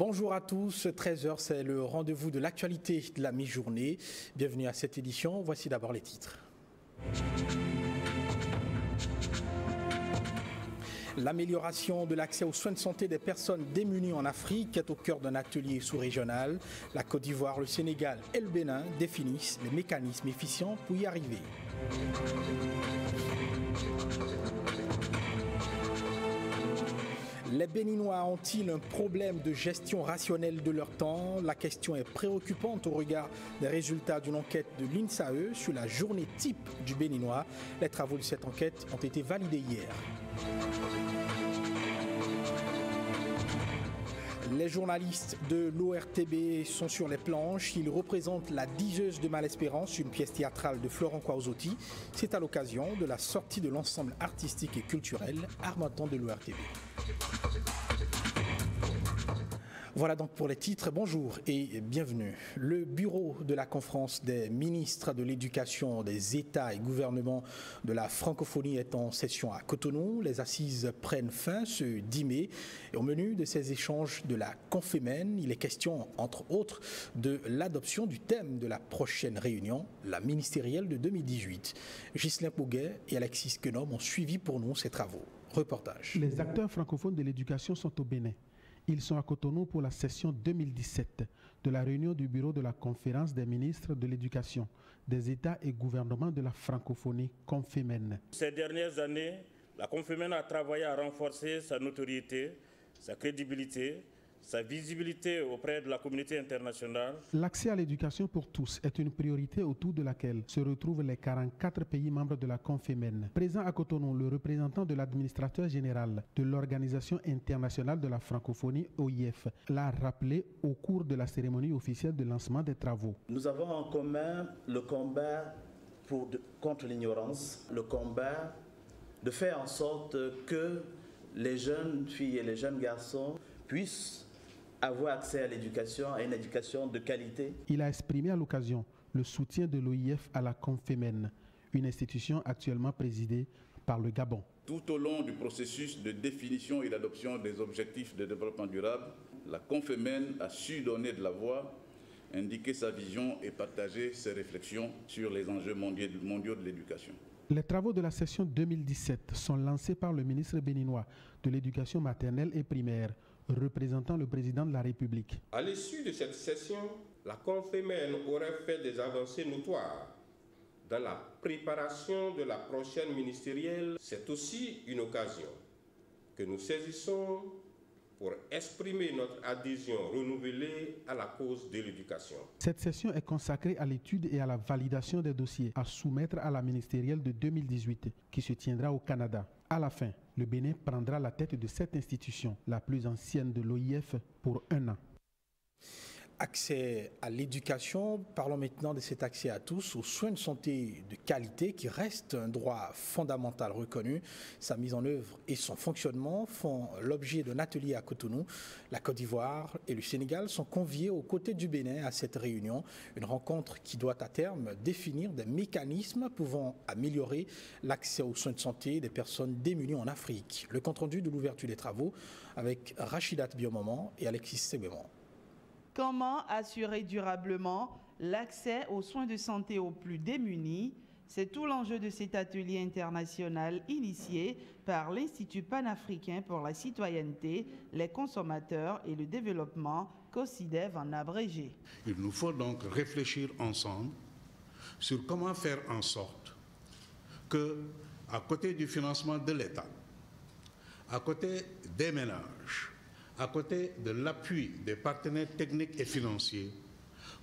Bonjour à tous, 13h, c'est le rendez-vous de l'actualité de la mi-journée. Bienvenue à cette édition, voici d'abord les titres. L'amélioration de l'accès aux soins de santé des personnes démunies en Afrique est au cœur d'un atelier sous-régional. La Côte d'Ivoire, le Sénégal et le Bénin définissent les mécanismes efficients pour y arriver. Les Béninois ont-ils un problème de gestion rationnelle de leur temps? La question est préoccupante au regard des résultats d'une enquête de l'INSAE sur la journée type du Béninois. Les travaux de cette enquête ont été validés hier. Les journalistes de l'ORTB sont sur les planches. Ils représentent La Diseuse de Malespérance, une pièce théâtrale de Florent Kwaozotti. C'est à l'occasion de la sortie de l'ensemble artistique et culturel Harmattan de l'ORTB. Voilà donc pour les titres. Bonjour et bienvenue. Le bureau de la conférence des ministres de l'Éducation des États et gouvernements de la francophonie est en session à Cotonou. Les assises prennent fin ce 10 mai. Et au menu de ces échanges de la Confémène, il est question, entre autres, de l'adoption du thème de la prochaine réunion, la ministérielle de 2018. Ghislain Pouguet et Alexis Quenom ont suivi pour nous ces travaux. Reportage. Les acteurs francophones de l'éducation sont au Bénin. Ils sont à Cotonou pour la session 2017 de la réunion du bureau de la conférence des ministres de l'Éducation, des États et gouvernements de la francophonie Confémène. Ces dernières années, la Confémène a travaillé à renforcer sa notoriété, sa crédibilité, sa visibilité auprès de la communauté internationale. L'accès à l'éducation pour tous est une priorité autour de laquelle se retrouvent les 44 pays membres de la Confémène. Présent à Cotonou, le représentant de l'administrateur général de l'Organisation internationale de la francophonie, OIF, l'a rappelé au cours de la cérémonie officielle de lancement des travaux. Nous avons en commun le combat contre l'ignorance, le combat de faire en sorte que les jeunes filles et les jeunes garçons puissent avoir accès à l'éducation, à une éducation de qualité. Il a exprimé à l'occasion le soutien de l'OIF à la Confémène, une institution actuellement présidée par le Gabon. Tout au long du processus de définition et d'adoption des objectifs de développement durable, la Confémène a su donner de la voix, indiquer sa vision et partager ses réflexions sur les enjeux mondiaux de l'éducation. Les travaux de la session 2017 sont lancés par le ministre béninois de l'Éducation maternelle et primaire, représentant le président de la République. À l'issue de cette session, la Confémène aurait fait des avancées notoires dans la préparation de la prochaine ministérielle. C'est aussi une occasion que nous saisissons pour exprimer notre adhésion renouvelée à la cause de l'éducation. Cette session est consacrée à l'étude et à la validation des dossiers à soumettre à la ministérielle de 2018 qui se tiendra au Canada. À la fin, le Bénin prendra la tête de cette institution, la plus ancienne de l'OIF, pour 1 an. Accès à l'éducation, parlons maintenant de cet accès à tous aux soins de santé de qualité qui reste un droit fondamental reconnu. Sa mise en œuvre et son fonctionnement font l'objet d'un atelier à Cotonou. La Côte d'Ivoire et le Sénégal sont conviés aux côtés du Bénin à cette réunion. Une rencontre qui doit à terme définir des mécanismes pouvant améliorer l'accès aux soins de santé des personnes démunies en Afrique. Le compte-rendu de l'ouverture des travaux avec Rachidat Biomoman et Alexis Sebéman. Comment assurer durablement l'accès aux soins de santé aux plus démunis? C'est tout l'enjeu de cet atelier international initié par l'Institut panafricain pour la citoyenneté, les consommateurs et le développement, COSIDEV en abrégé. Il nous faut donc réfléchir ensemble sur comment faire en sorte que, à côté du financement de l'État, à côté des ménages, à côté de l'appui des partenaires techniques et financiers,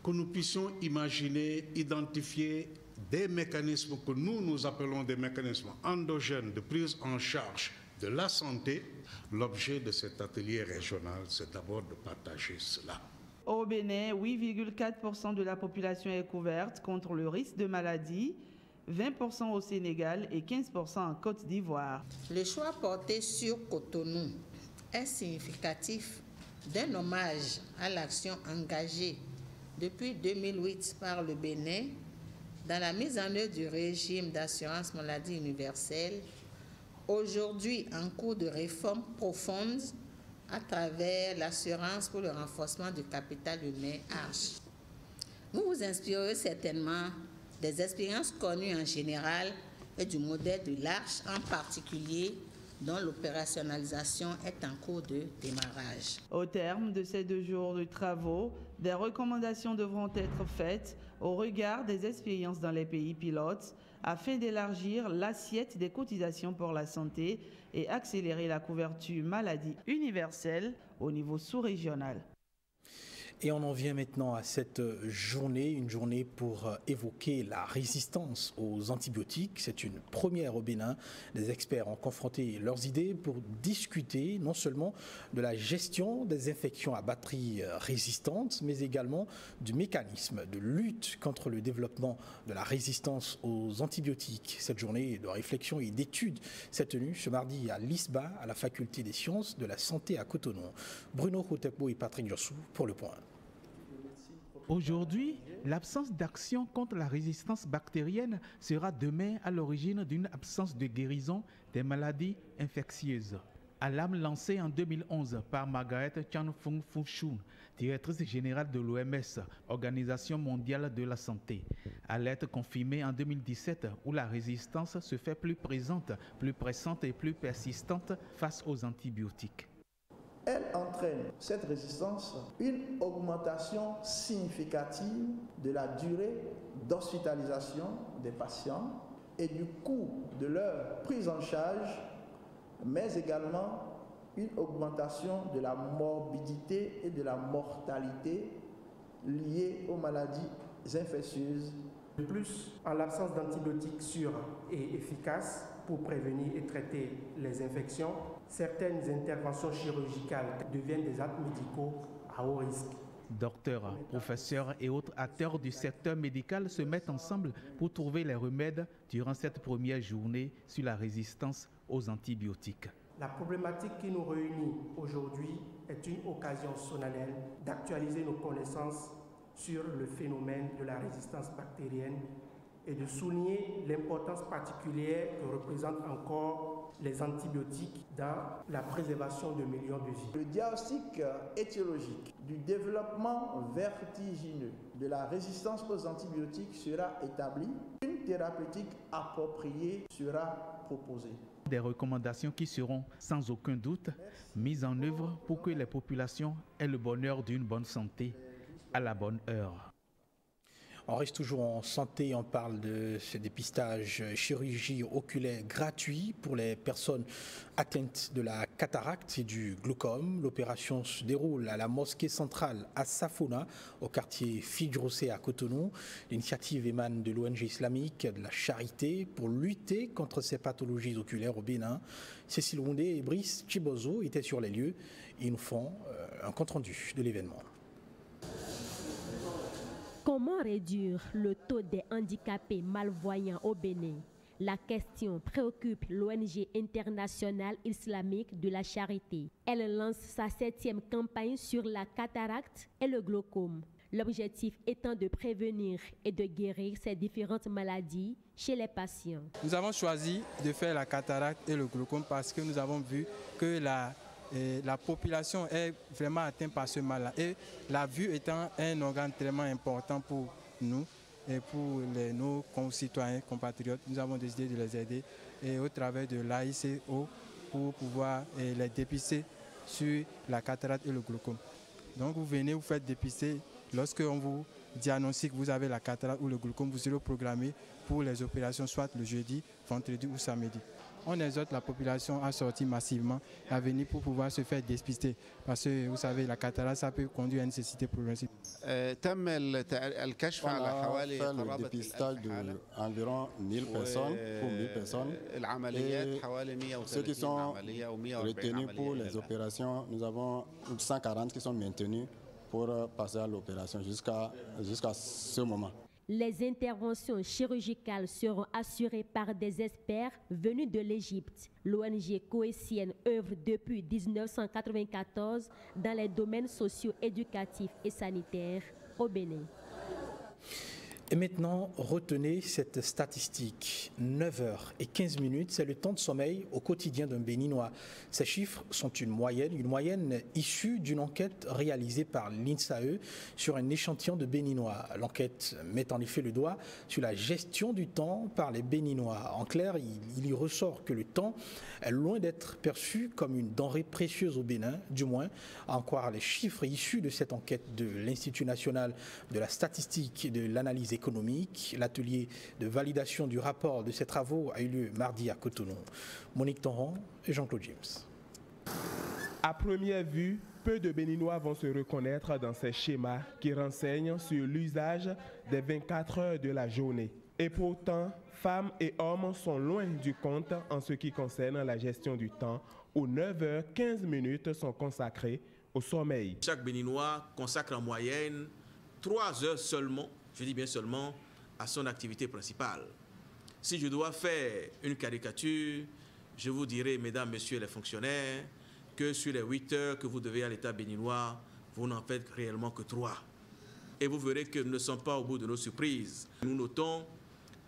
que nous puissions imaginer, identifier des mécanismes que nous appelons des mécanismes endogènes de prise en charge de la santé. L'objet de cet atelier régional, c'est d'abord de partager cela. Au Bénin, 8,4% de la population est couverte contre le risque de maladie, 20% au Sénégal et 15% en Côte d'Ivoire. Le choix porté sur Cotonou est significatif d'un hommage à l'action engagée depuis 2008 par le Bénin dans la mise en œuvre du régime d'assurance maladie universelle, aujourd'hui en cours de réforme profonde à travers l'assurance pour le renforcement du capital humain ARCH. Vous vous inspirez certainement des expériences connues en général et du modèle de l'ARCH en particulier, dont l'opérationnalisation est en cours de démarrage. Au terme de ces 2 jours de travaux, des recommandations devront être faites au regard des expériences dans les pays pilotes afin d'élargir l'assiette des cotisations pour la santé et accélérer la couverture maladie universelle au niveau sous-régional. Et on en vient maintenant à cette journée, une journée pour évoquer la résistance aux antibiotiques. C'est une première au Bénin. Les experts ont confronté leurs idées pour discuter non seulement de la gestion des infections à batterie résistantes, mais également du mécanisme de lutte contre le développement de la résistance aux antibiotiques. Cette journée de réflexion et d'études s'est tenue ce mardi à l'ISBA, à la Faculté des sciences de la santé à Cotonou. Bruno Hotekbo et Patrick Jossou pour le point. Aujourd'hui, l'absence d'action contre la résistance bactérienne sera demain à l'origine d'une absence de guérison des maladies infectieuses. Alarme lancée en 2011 par Margaret Chan Fung Fushun, directrice générale de l'OMS, Organisation mondiale de la santé. Alerte confirmée en 2017 où la résistance se fait plus présente, plus pressante et plus persistante face aux antibiotiques. Elle entraîne, cette résistance, une augmentation significative de la durée d'hospitalisation des patients et du coût de leur prise en charge, mais également une augmentation de la morbidité et de la mortalité liées aux maladies infectieuses. De plus, en l'absence d'antibiotiques sûrs et efficaces pour prévenir et traiter les infections, certaines interventions chirurgicales deviennent des actes médicaux à haut risque. Docteurs, professeurs et autres acteurs du secteur médical se mettent ensemble pour trouver les remèdes durant cette première journée sur la résistance aux antibiotiques. La problématique qui nous réunit aujourd'hui est une occasion solennelle d'actualiser nos connaissances sur le phénomène de la résistance bactérienne et de souligner l'importance particulière que représentent encore les antibiotiques dans la préservation de millions de vies. Le diagnostic étiologique du développement vertigineux de la résistance aux antibiotiques sera établi. Une thérapeutique appropriée sera proposée. Des recommandations qui seront sans aucun doute mises en œuvre pour que les populations aient le bonheur d'une bonne santé à la bonne heure. On reste toujours en santé, on parle de ce dépistage chirurgie oculaire gratuit pour les personnes atteintes de la cataracte et du glaucome. L'opération se déroule à la mosquée centrale à Safona, au quartier Fidjrosé à Cotonou. L'initiative émane de l'ONG islamique de la Charité pour lutter contre ces pathologies oculaires au Bénin. Cécile Roundé et Brice Chibozo étaient sur les lieux. Ils nous font un compte-rendu de l'événement. Comment réduire le taux des handicapés malvoyants au Bénin? La question préoccupe l'ONG internationale islamique de la Charité. Elle lance sa 7e campagne sur la cataracte et le glaucome. L'objectif étant de prévenir et de guérir ces différentes maladies chez les patients. Nous avons choisi de faire la cataracte et le glaucome parce que nous avons vu que la population est vraiment atteinte par ce mal-là. Et la vue étant un organe tellement important pour nous et pour nos concitoyens, compatriotes, nous avons décidé de les aider et au travers de l'AICO pour pouvoir les dépister sur la cataracte et le glaucome. Donc vous venez, vous faites dépister. Lorsque on vous diagnostique que vous avez la cataracte ou le glaucome, vous serez programmé pour les opérations soit le jeudi, vendredi ou samedi. On exhorte la population à sortir massivement, à venir pour pouvoir se faire dépister. Parce que vous savez, la cataracte, ça peut conduire à une cécité progressive. On a fait le dépistage d'environ 1000 personnes pour 1000 personnes. Et ceux qui sont retenus pour les opérations, nous avons 140 qui sont maintenus pour passer à l'opération jusqu'à ce moment. Les interventions chirurgicales seront assurées par des experts venus de l'Égypte. L'ONG coétienne œuvre depuis 1994 dans les domaines socio-éducatifs et sanitaires au Bénin. Et maintenant, retenez cette statistique. 9h15, c'est le temps de sommeil au quotidien d'un Béninois. Ces chiffres sont une moyenne issue d'une enquête réalisée par l'INSAE sur un échantillon de Béninois. L'enquête met en effet le doigt sur la gestion du temps par les Béninois. En clair, il y ressort que le temps est loin d'être perçu comme une denrée précieuse au Bénin, du moins à en croire les chiffres issus de cette enquête de l'Institut national de la statistique et de l'analyse économique. L'atelier de validation du rapport de ces travaux a eu lieu mardi à Cotonou. Monique Torrent et Jean-Claude James. À première vue, peu de Béninois vont se reconnaître dans ces schémas qui renseignent sur l'usage des 24 heures de la journée. Et pourtant, femmes et hommes sont loin du compte en ce qui concerne la gestion du temps, où 9h15 sont consacrées au sommeil. Chaque Béninois consacre en moyenne 3 heures seulement, je dis bien seulement, à son activité principale. Si je dois faire une caricature, je vous dirai, mesdames, messieurs les fonctionnaires, que sur les 8 heures que vous devez à l'État béninois, vous n'en faites réellement que 3. Et vous verrez que nous ne sommes pas au bout de nos surprises. Nous notons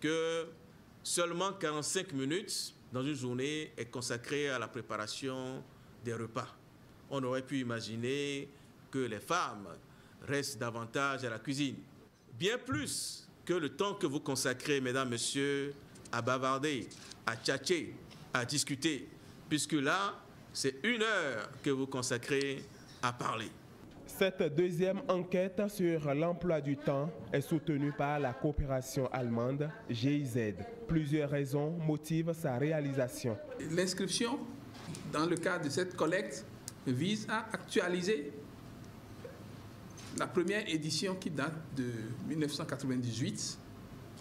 que seulement 45 minutes dans une journée est consacrée à la préparation des repas. On aurait pu imaginer que les femmes restent davantage à la cuisine. Bien plus que le temps que vous consacrez, mesdames, messieurs, à bavarder, à tchatcher, à discuter, puisque là, c'est 1 heure que vous consacrez à parler. Cette deuxième enquête sur l'emploi du temps est soutenue par la coopération allemande GIZ. Plusieurs raisons motivent sa réalisation. L'inscription dans le cadre de cette collecte vise à actualiser la première édition qui date de 1998.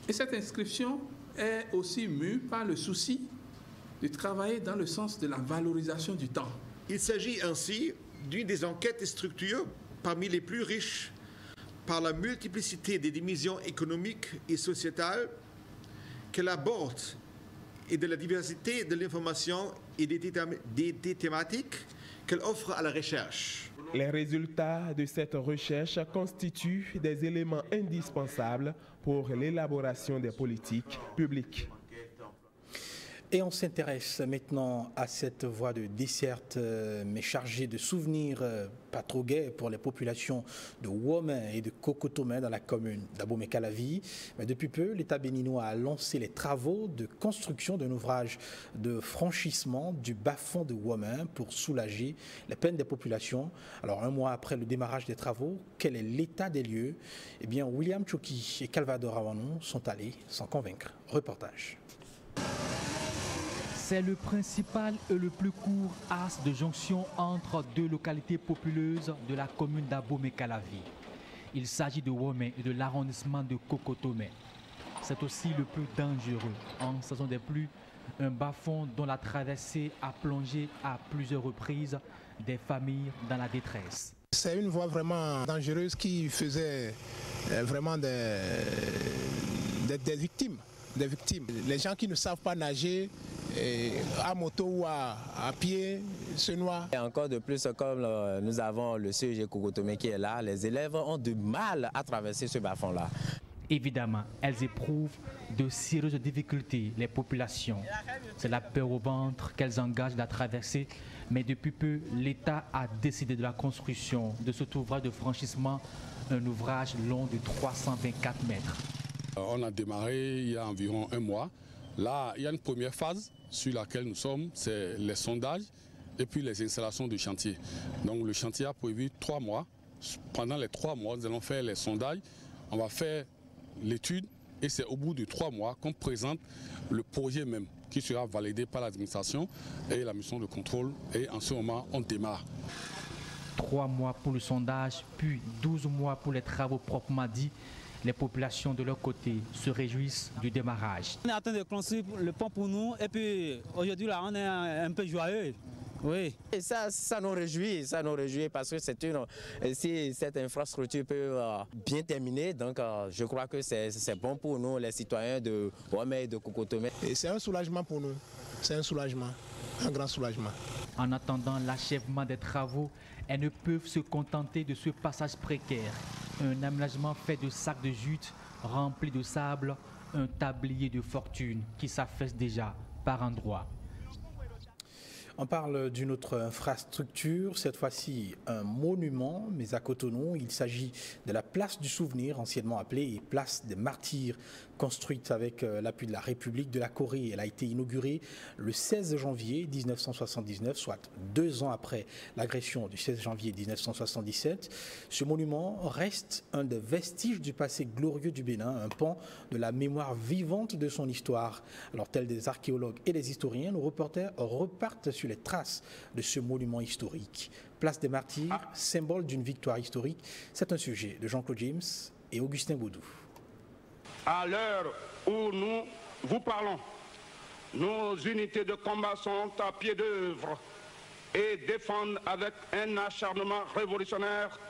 Et cette inscription est aussi mue par le souci de travailler dans le sens de la valorisation du temps. Il s'agit ainsi d'une des enquêtes structurées parmi les plus riches par la multiplicité des dimensions économiques et sociétales qu'elle aborde et de la diversité de l'information et des thématiques qu'elle offre à la recherche. Les résultats de cette recherche constituent des éléments indispensables pour l'élaboration des politiques publiques. Et on s'intéresse maintenant à cette voie de desserte, mais chargée de souvenirs pas trop gais pour les populations de Womé et de Kokotomé dans la commune d'Abomey-Calavi. Mais depuis peu, l'État béninois a lancé les travaux de construction d'un ouvrage de franchissement du bas-fond de Womé pour soulager les peines des populations. Alors, 1 mois après le démarrage des travaux, quel est l'état des lieux? Eh bien, William Tchoki et Calvador Awanou sont allés sans convaincre. Reportage. C'est le principal et le plus court axe de jonction entre 2 localités populeuses de la commune d'Abomey-Calavi. Il s'agit de Womé et de l'arrondissement de Kokotomé. C'est aussi le plus dangereux en saison des pluies, un bas-fond dont la traversée a plongé à plusieurs reprises des familles dans la détresse. C'est une voie vraiment dangereuse qui faisait vraiment des victimes. Les gens qui ne savent pas nager, à moto ou à pied, se noient. Et encore de plus, comme nous avons le CEG Kokotomé qui est là, les élèves ont du mal à traverser ce bas-fond-là. Évidemment, elles éprouvent de sérieuses difficultés, les populations. C'est la peur au ventre qu'elles engagent la traversée. Mais depuis peu, l'État a décidé de la construction de cet ouvrage de franchissement, un ouvrage long de 324 mètres. On a démarré il y a environ 1 mois. Là, il y a une première phase sur laquelle nous sommes, c'est les sondages et puis les installations du chantier. Donc le chantier a prévu 3 mois. Pendant les 3 mois, nous allons faire les sondages, on va faire l'étude et c'est au bout de 3 mois qu'on présente le projet même qui sera validé par l'administration et la mission de contrôle et en ce moment on démarre. 3 mois pour le sondage, puis 12 mois pour les travaux proprement dits. Les populations de leur côté se réjouissent du démarrage. On est en train de construire le pont pour nous et puis aujourd'hui là on est un peu joyeux. Oui. Et ça nous réjouit parce que si cette infrastructure peut bien terminer, donc je crois que c'est bon pour nous les citoyens de Womé et de Kokotomé. C'est un soulagement pour nous, c'est un soulagement, un grand soulagement. En attendant l'achèvement des travaux, elles ne peuvent se contenter de ce passage précaire. Un aménagement fait de sacs de jute rempli de sable, un tablier de fortune qui s'affaisse déjà par endroits. On parle d'une autre infrastructure, cette fois-ci un monument, mais à Cotonou. Il s'agit de la place du souvenir, anciennement appelée place des martyrs, construite avec l'appui de la République de la Corée. Elle a été inaugurée le 16 janvier 1979, soit 2 ans après l'agression du 16 janvier 1977. Ce monument reste un des vestiges du passé glorieux du Bénin, un pan de la mémoire vivante de son histoire. Alors, tels des archéologues et des historiens, nos reporters repartent sur les traces de ce monument historique. Place des martyrs, symbole d'une victoire historique, c'est un sujet de Jean-Claude James et Augustin Boudou. À l'heure où nous vous parlons, nos unités de combat sont à pied d'œuvre et défendent avec un acharnement révolutionnaire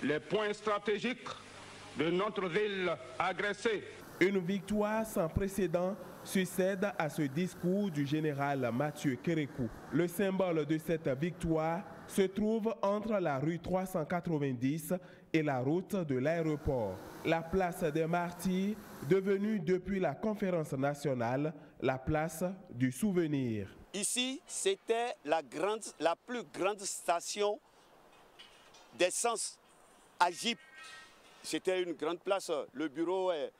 les points stratégiques de notre ville agressée. Une victoire sans précédent succède à ce discours du général Mathieu Kérékou. Le symbole de cette victoire se trouve entre la rue 390 et la route de l'aéroport. La place des martyrs, devenue depuis la conférence nationale la place du souvenir. Ici, c'était la plus grande station d'essence à Jip. C'était une grande place. Le bureau est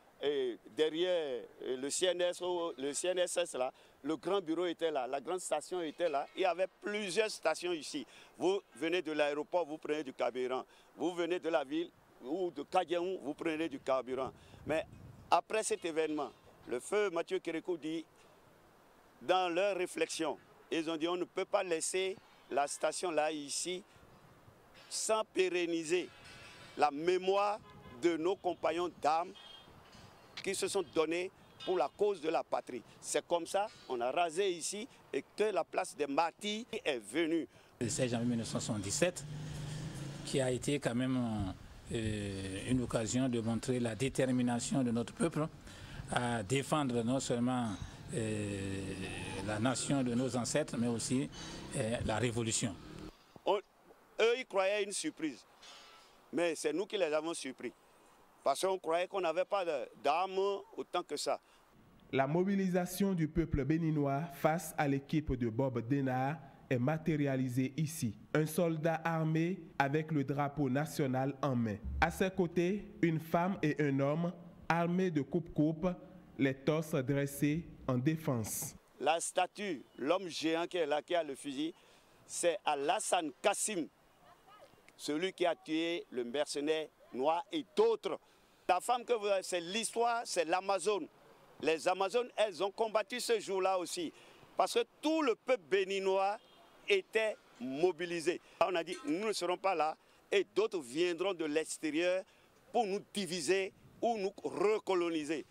derrière le CNSS là. Le grand bureau était là, la grande station était là. Il y avait plusieurs stations ici. Vous venez de l'aéroport, vous prenez du carburant. Vous venez de la ville ou de Kadiaou, vous prenez du carburant. Mais après cet événement, le feu Mathieu Kérékou dit, dans leur réflexion, ils ont dit on ne peut pas laisser la station là ici sans pérenniser la mémoire de nos compagnons d'armes qui se sont donnés pour la cause de la patrie. C'est comme ça qu'on a rasé ici et que la place des martyrs est venue. Le 16 janvier 1977, qui a été quand même une occasion de montrer la détermination de notre peuple à défendre non seulement la nation de nos ancêtres, mais aussi la révolution. Eux, ils croyaient à une surprise, mais c'est nous qui les avons surpris. Parce qu'on croyait qu'on n'avait pas d'armes autant que ça. La mobilisation du peuple béninois face à l'équipe de Bob Denard est matérialisée ici. Un soldat armé avec le drapeau national en main. À ses côtés, une femme et un homme armés de coupe-coupe, les torses dressés en défense. La statue, l'homme géant qui est là, qui a le fusil, c'est Alassane Kassim, celui qui a tué le mercenaire noir et d'autres. La femme que vous avez, c'est l'histoire, c'est l'Amazone. Les Amazones, elles ont combattu ce jour-là aussi. Parce que tout le peuple béninois était mobilisé. On a dit, nous ne serons pas là et d'autres viendront de l'extérieur pour nous diviser ou nous recoloniser.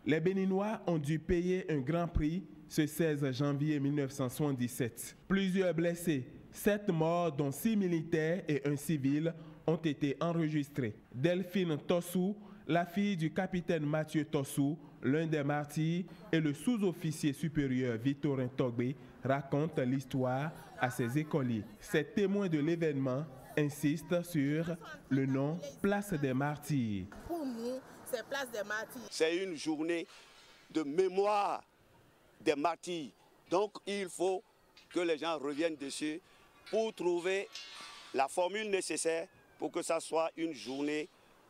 Les Béninois ont dû payer un grand prix ce 16 janvier 1977. Plusieurs blessés, 7 morts dont 6 militaires et 1 civil ont été enregistrés. Delphine Tossou, la fille du capitaine Mathieu Tossou, l'un des martyrs, et le sous-officier supérieur Victorin Togbé racontent l'histoire à ses écoliers. Ces témoins de l'événement insistent sur le nom Place des Martyrs. Pour nous, c'est Place des Martyrs. C'est une journée de mémoire des martyrs. Donc il faut que les gens reviennent dessus pour trouver la formule nécessaire pour que ça soit une journée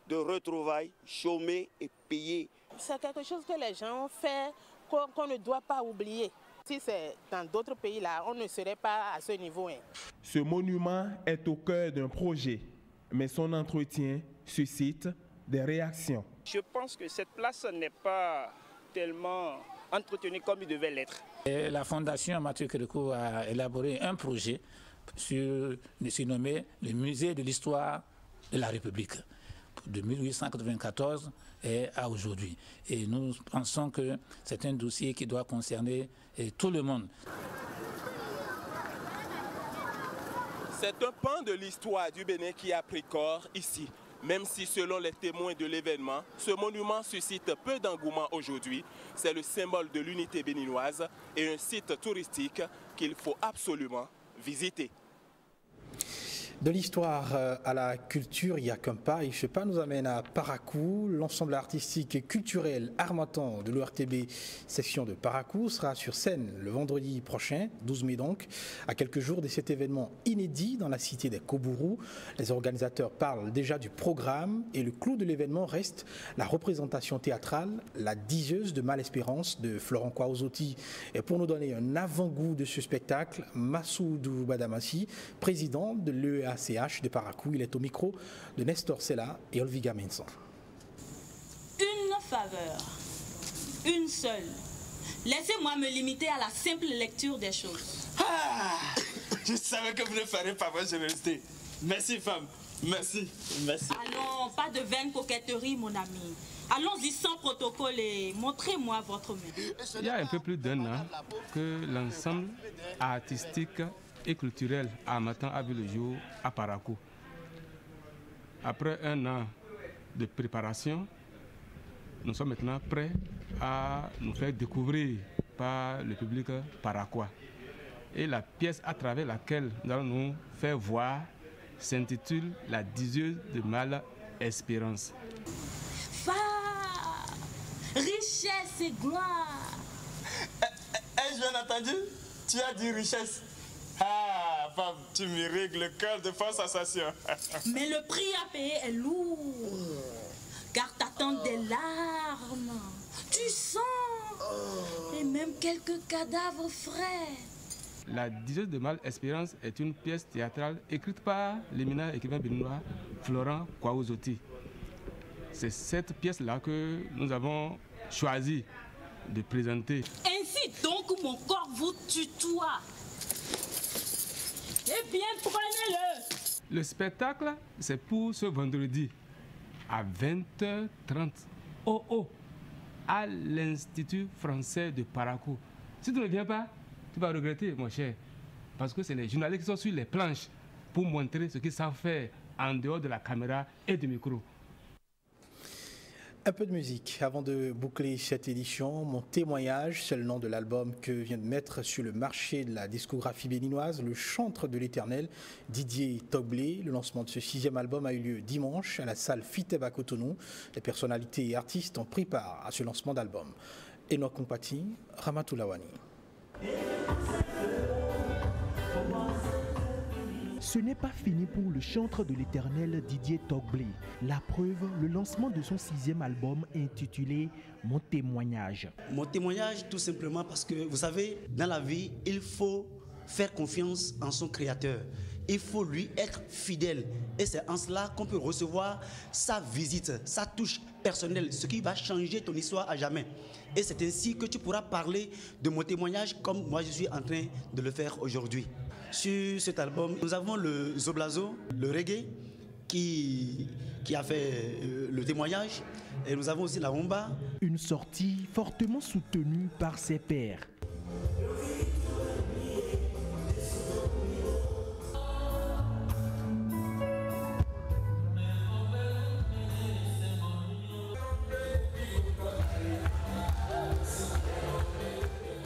de retrouvailles, chômée et payée. C'est quelque chose que les gens ont fait, qu'on ne doit pas oublier. Si c'est dans d'autres pays, là, on ne serait pas à ce niveau. Ce monument est au cœur d'un projet, mais son entretien suscite des réactions. Je pense que cette place n'est pas tellement entretenue comme il devait l'être. La Fondation Mathieu Kérékou a élaboré un projet surnommé le Musée de l'Histoire de la République, de 1894 et à aujourd'hui. Et nous pensons que c'est un dossier qui doit concerner tout le monde. C'est un pan de l'histoire du Bénin qui a pris corps ici. Même si, selon les témoins de l'événement, ce monument suscite peu d'engouement aujourd'hui, c'est le symbole de l'unité béninoise et un site touristique qu'il faut absolument visiter. De l'histoire à la culture, il n'y a qu'un pas. Et ce pas nous amène à Parakou. L'ensemble artistique et culturel Harmattan de l'ORTB section de Parakou sera sur scène le vendredi prochain, 12 mai donc, à quelques jours de cet événement inédit dans la cité des Kobourou. Les organisateurs parlent déjà du programme et le clou de l'événement reste la représentation théâtrale, La Diseuse de Malespérance de Florent Kwaouzoti. Et pour nous donner un avant-goût de ce spectacle, Massoudou Badamassi, président de l'EACH de Parakou, il est au micro de Nestor Sella et Olviga Menson. Une faveur, une seule. Laissez-moi me limiter à la simple lecture des choses. Ah, je savais que vous ne ferez pas votre générosité. Merci, femme. Merci. Merci. Allons, pas de vaine coquetterie, mon ami. Allons-y sans protocole et montrez-moi votre main. Il y a un peu plus d'un an que l'ensemble artistique et culturel Harmattan a vu le jour à Parakou. Après un an de préparation, nous sommes maintenant prêts à nous faire découvrir par le public paraquois. Et la pièce à travers laquelle nous allons nous faire voir s'intitule La Diseuse de Malespérance. Richesse et gloire. Ai-je bien entendu? Tu as dit richesse. Ah, femme, tu me règles le cœur de force sensation. Mais le prix à payer est lourd. Car t'attends des larmes, du sang et même quelques cadavres frais. La Diseuse de Malespérance est une pièce théâtrale écrite par l'éminent écrivain béninois Florent Kwaouzoti. C'est cette pièce-là que nous avons choisi de présenter. Ainsi donc mon corps vous tutoie. Eh bien, prenez-le. Le spectacle, c'est pour ce vendredi à 20h30 à l'Institut français de Parakou. Si tu ne viens pas, tu vas regretter, mon cher, parce que c'est les journalistes qui sont sur les planches pour montrer ce qu'ils savent faire en dehors de la caméra et du micro. Un peu de musique avant de boucler cette édition. Mon témoignage, c'est le nom de l'album que vient de mettre sur le marché de la discographie béninoise le chantre de l'Éternel, Didier Togblé. Le lancement de ce 6e album a eu lieu dimanche à la salle Fiteb à Cotonou. Les personnalités et artistes ont pris part à ce lancement d'album. Enoch Kompati, Ramatou Lawani. Ce n'est pas fini pour le chantre de l'Éternel Didier Togblé. La preuve, le lancement de son 6e album intitulé Mon témoignage. Mon témoignage, tout simplement parce que, vous savez, dans la vie, il faut faire confiance en son Créateur. Il faut lui être fidèle. Et c'est en cela qu'on peut recevoir sa visite, sa touche personnelle, ce qui va changer ton histoire à jamais. Et c'est ainsi que tu pourras parler de mon témoignage comme moi je suis en train de le faire aujourd'hui. Sur cet album, nous avons le Zoblazo, le reggae, qui a fait le témoignage. Et nous avons aussi la rumba. Une sortie fortement soutenue par ses pairs.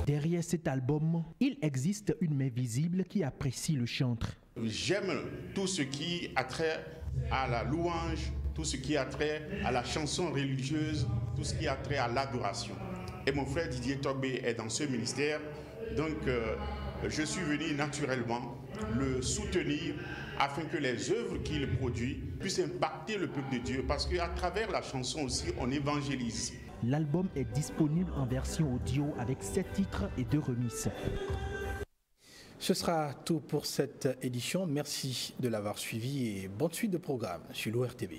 Derrière cet album, il existe une main visible qui apprécie le chantre. J'aime tout ce qui a trait à la louange, tout ce qui a trait à la chanson religieuse, tout ce qui a trait à l'adoration. Et mon frère Didier Togblé est dans ce ministère, donc je suis venu naturellement le soutenir afin que les œuvres qu'il produit puissent impacter le peuple de Dieu, parce qu'à travers la chanson aussi, on évangélise. L'album est disponible en version audio avec 7 titres et 2 remixes. Ce sera tout pour cette édition. Merci de l'avoir suivi et bonne suite de programme sur l'ORTB.